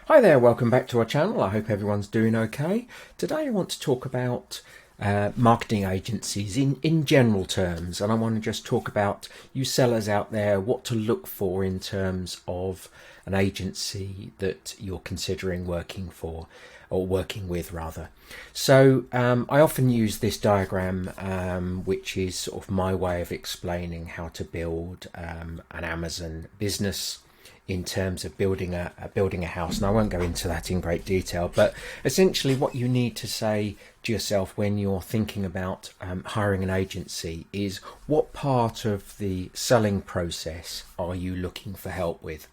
Hi there, welcome back to our channel. I hope everyone's doing okay. Today I want to talk about marketing agencies in general terms, and I want to just talk about you sellers out there, what to look for in terms of an agency that you're considering working for, or working with rather. So I often use this diagram, which is sort of my way of explaining how to build an Amazon business in terms of building a house. And I won't go into that in great detail, but essentially what you need to say to yourself when you're thinking about hiring an agency is, what part of the selling process are you looking for help with?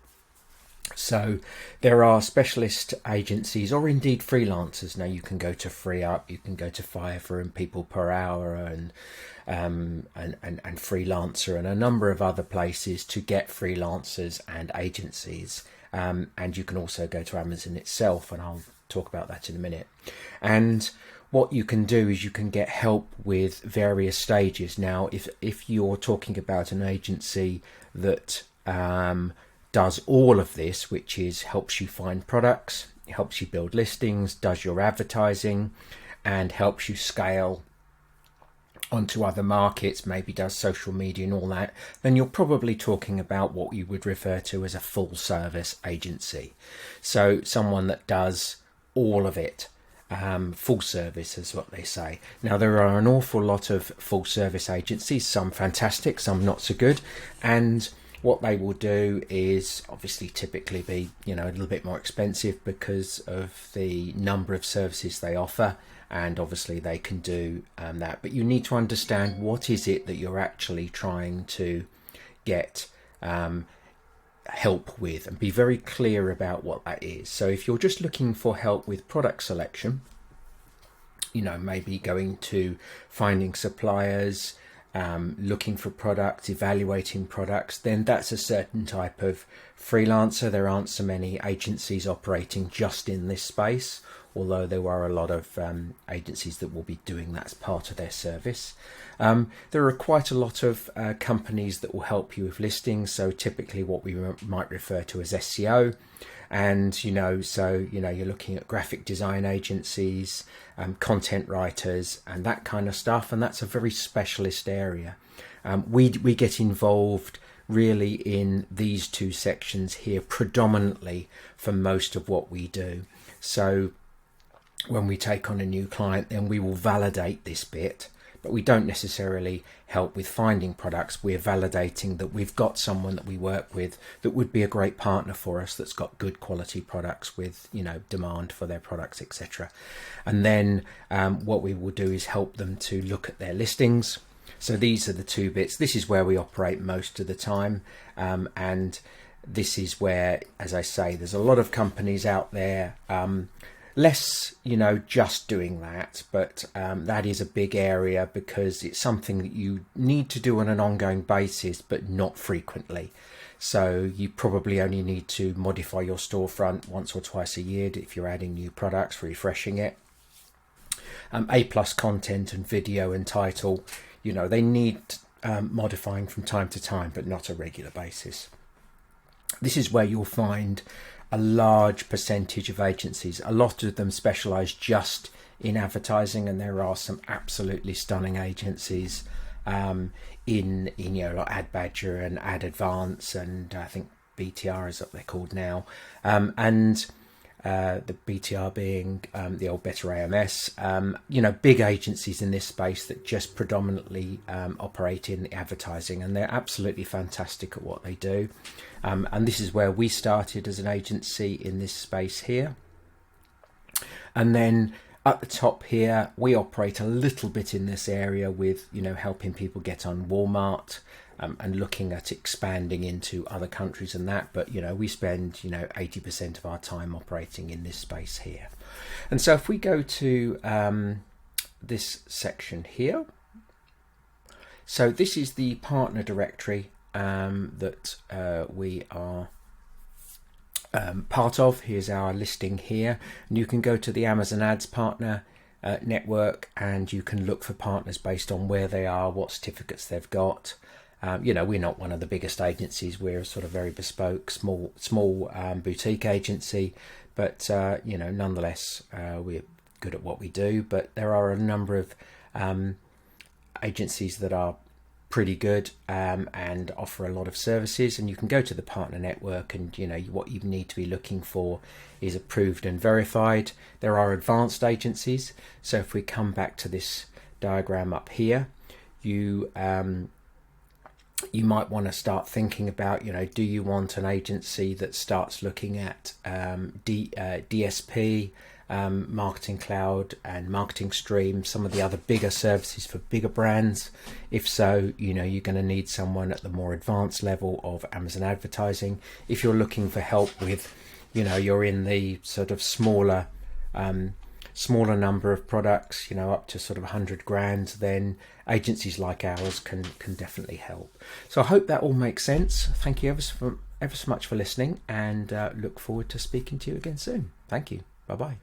So there are specialist agencies or indeed freelancers. Now you can go to FreeUp, you can go to Fiverr and People Per Hour and Freelancer and a number of other places to get freelancers and agencies. And you can also go to Amazon itself, and I'll talk about that in a minute. And what you can do is you can get help with various stages. Now, if you're talking about an agency that does all of this, which is helps you find products, helps you build listings, does your advertising, and helps you scale onto other markets, maybe does social media and all that, then you're probably talking about what you would refer to as a full service agency. So someone that does all of it. Full service is what they say. Now there are an awful lot of full service agencies, some fantastic, some not so good, and what they will do is obviously typically be, a little bit more expensive because of the number of services they offer, and obviously they can do that. But you need to understand what is it that you're actually trying to get help with, and be very clear about what that is. So if you're just looking for help with product selection, maybe going to finding suppliers, looking for products, evaluating products, then that's a certain type of freelancer. There aren't so many agencies operating just in this space, although there are a lot of agencies that will be doing that as part of their service. There are quite a lot of companies that will help you with listings, so typically what we might refer to as SEO. And you're looking at graphic design agencies, content writers and that kind of stuff, and that's a very specialist area. We get involved really in these two sections here predominantly for most of what we do. So when we take on a new client, then we will validate this bit, but we don't necessarily help with finding products. We're validating that we've got someone that we work with that would be a great partner for us, that's got good quality products with, demand for their products, etc. And then what we will do is help them to look at their listings. So these are the two bits. This is where we operate most of the time. And this is where, as I say, there's a lot of companies out there, less just doing that, but that is a big area because it's something that you need to do on an ongoing basis, but not frequently. So you probably only need to modify your storefront once or twice a year if you're adding new products, refreshing it. A+ content and video and title, they need modifying from time to time, but not a regular basis. This is where you'll find a large percentage of agencies. A lot of them specialize just in advertising, and there are some absolutely stunning agencies in like Ad Badger and Ad Advance, and I think BTR is what they're called now, and the BTR being the old Better AMS, big agencies in this space that just predominantly operate in advertising, and they're absolutely fantastic at what they do. And this is where we started as an agency in this space here. And then at the top here, we operate a little bit in this area with, helping people get on Walmart, and looking at expanding into other countries and that. But, we spend, 80% of our time operating in this space here. And so if we go to this section here, so this is the partner directory that we are part of. Here's our listing here, and you can go to the Amazon Ads partner network, and you can look for partners based on where they are, what certificates they've got. We're not one of the biggest agencies. We're a sort of very bespoke, small boutique agency, but you know, nonetheless, we're good at what we do. But there are a number of agencies that are pretty good and offer a lot of services, and you can go to the partner network, and you know, what you need to be looking for is approved and verified. There are advanced agencies. So if we come back to this diagram up here, you might want to start thinking about, you know, do you want an agency that starts looking at DSP, Marketing Cloud and Marketing Stream, some of the other bigger services for bigger brands? If so, you know, you're going to need someone at the more advanced level of Amazon advertising. If you're looking for help with, you know, you're in the sort of smaller number of products, you know, up to sort of 100 grand, then agencies like ours can definitely help. So I hope that all makes sense. Thank you ever so much for listening, and look forward to speaking to you again soon. Thank you. Bye bye.